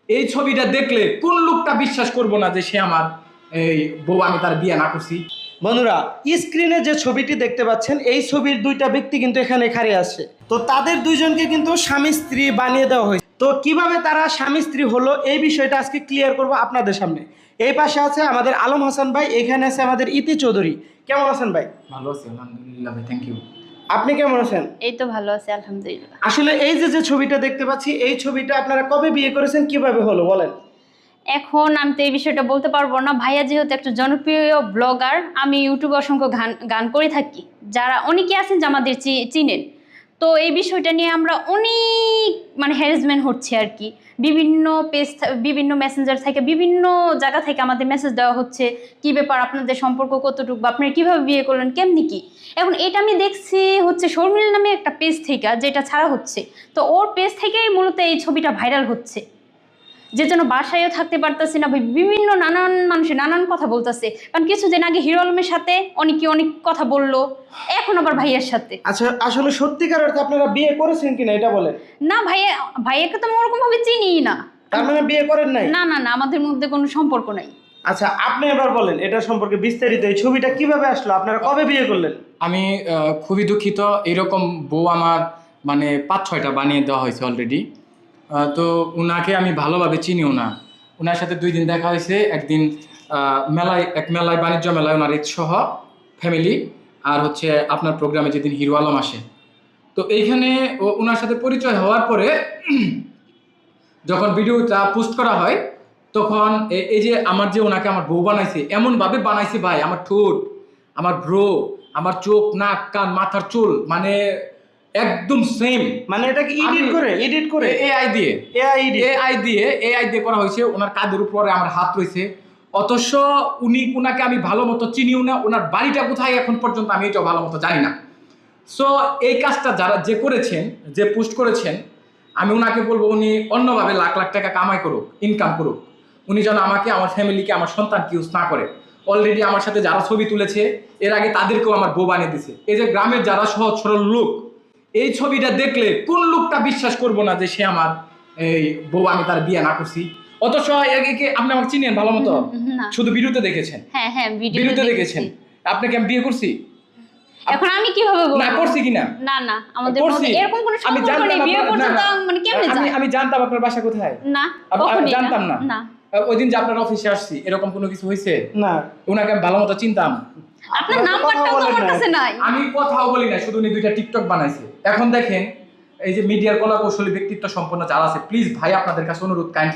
এই ছবিটা দেখলে কোন লোকটা বিশ্বাস করবো না যে সে আমার এই বউ, আমি তার বিয়ে না করছি। বন্ধুরা, স্ক্রিনে যে ছবিটি দেখতে পাচ্ছেন এই ছবির দুইটা ব্যক্তি কিন্তু এখানে খাড়ে আছে। তো তাদের দুইজনকে কিন্তু স্বামী স্ত্রী বানিয়ে দেওয়া হয়েছে। তো কিভাবে তারা স্বামী স্ত্রী হলো এই বিষয়টা আজকে ক্লিয়ার করব আপনাদের সামনে। এই পাশে আছে আমাদের আলম হাসান ভাই, এখানে আছে আমাদের ইতি চৌধুরী। কেমন আছেন ভাই? ভালো আছি আলহামদুলিল্লাহ ভাই, থ্যাংক ইউ। আপনি কেমন আছেন? এই তো ভালো আছি আলহামদুলিল্লাহ। আসলে এই যে ছবিটা দেখতে পাচ্ছি এই ছবিটা আপনারা কবে বিয়ে করেছেন, কিভাবে হলো বলেন? এখন আমি তো এই বিষয়টা বলতে পারবো না, ভাইয়া যেহেতু একটা জনপ্রিয় ব্লগার, আমি ইউটিউবে অসংখ্য গান করে থাকি, যারা অনেকে আছেন যে আমাদের চিনেন। তো এই বিষয়টা নিয়ে আমরা অনেক হ্যারাসমেন্ট হচ্ছে আর কি। বিভিন্ন পেজ, বিভিন্ন মেসেঞ্জার থেকে, বিভিন্ন জায়গা থেকে আমাদের মেসেজ দেওয়া হচ্ছে, কি ব্যাপার, আপনাদের সম্পর্ক কতটুকু, বা আপনারা কীভাবে বিয়ে করলেন, কেমনি কি। এখন এটা আমি দেখছি হচ্ছে শর্মিল নামে একটা পেজ থেকে যেটা ছাড়া হচ্ছে, তো ওর পেজ থেকেই মূলত এই ছবিটা ভাইরাল হচ্ছে, যে জন্য বাসায়ও থাকতে পারতেছি না ভাই। বিভিন্ন নানান মানুষের নানান কথা বলতেছে, কারণ কিছুদিন আগে হিরো আলমের সাথে অনেকে অনেক কথা বললো, এখন আবার ভাইয়ের সাথে। আচ্ছা, আসলে সত্যিকার অর্থে আপনারা বিয়ে করেছেন কিনা এটা বলেন। না ভাইয়াকে তো আমি ওরকম ভাবে চিনিই না। তার মানে বিয়ে করেন নাই? না না না, আমাদের মধ্যে কোনো সম্পর্ক নাই। আচ্ছা, আপনি এবার বলেন এটা সম্পর্কে বিস্তারিত, এই ছবিটা কিভাবে আসলো, আপনারা কবে বিয়ে করলেন? আমি খুবই দুঃখিত, এরকম বউ আমার 5-6টা বানিয়ে দেওয়া হয়েছে অলরেডি। তো উনাকে আমি ভালোভাবে চিনিও না। ওনার সাথে 2 দিন দেখা হয়েছে, একদিন মেলায় বাণিজ্য মেলায় ওনার সহ ফ্যামিলি, আর হচ্ছে আপনার প্রোগ্রামে যেদিন হিরো আলম আসে। তো এইখানে ওনার সাথে পরিচয় হওয়ার পরে যখন ভিডিওটা পোস্ট করা হয়, তখন এই যে ওনাকে আমার বউ বানাইছে, এমনভাবে বানাইছে ভাই, আমার ঠোঁট, আমার ব্রো, আমার চোখ, নাক, কান, মাথার চুল একদম সেম। এটা কি এডিট করে এআই দিয়ে এআই করা হয়েছে। ওনার কাঁধের উপরে আমার হাত রয়েছে, অথচ ওনাকে আমি ভালো মতো চিনিও না। ওনার বাড়িটা কোথায় এখন পর্যন্ত আমি এটাও ভালো মতো জানি না। সো এই কাজটা যে করেছেন, যে পোস্ট করেছেন, আমি ওনাকে বলবো উনি অন্যভাবে লাখ লাখ টাকা কামাই করুক, ইনকাম করুক। উনি যেন আমাকে, আমার ফ্যামিলিকে, আমার সন্তানকে ইউজ না করে। অলরেডি আমার সাথে যারা ছবি তুলেছে এর আগে তাদেরকেও আমার বউ বানিয়ে দিছে। এই যে গ্রামের যারা সহজ সরল লোক, এই ছবিটা দেখলে কোন লোকটা বিশ্বাস করবো না যে সে আমার এই বউ, আমি তার বিয়ে না করছি। অথচ আপনি আমাকে চিনেন ভালো মতো, শুধু ভিডিওতে দেখেছেন। হ্যাঁ হ্যাঁ, ভিডিওতে দেখেছেন। আপনাকে আমি বিয়ে করছি? এখন আমি কিভাবে বলবো না করছি কিনা? না না, আমাদের মধ্যে এরকম কোনো সম্পর্ক নেই। বিয়ে করতে তো কেমনে যায়? আমি জানতাম আপনার বাসা কোথায়? না, আমি জানতাম না। না, ওই দিন যে আপনার অফিসে আসছি, এরকম কোনো কিছু হয়েছে না? ওনাকে আমি ভালো মতো চিনতাম। আপনার নাম্বারটাও তো আমার কাছে নাই। আমি কথাও বলি না, শুধু উনি 2টা টিকটক বানাইছে। এখন দেখেন, এই যে মিডিয়ার কলা কৌশলী ব্যক্তিত্ব সম্পন্ন যারা আছে, প্লিজ ভাই আপনাদের কাছে অনুরোধ, কাইন্ডলি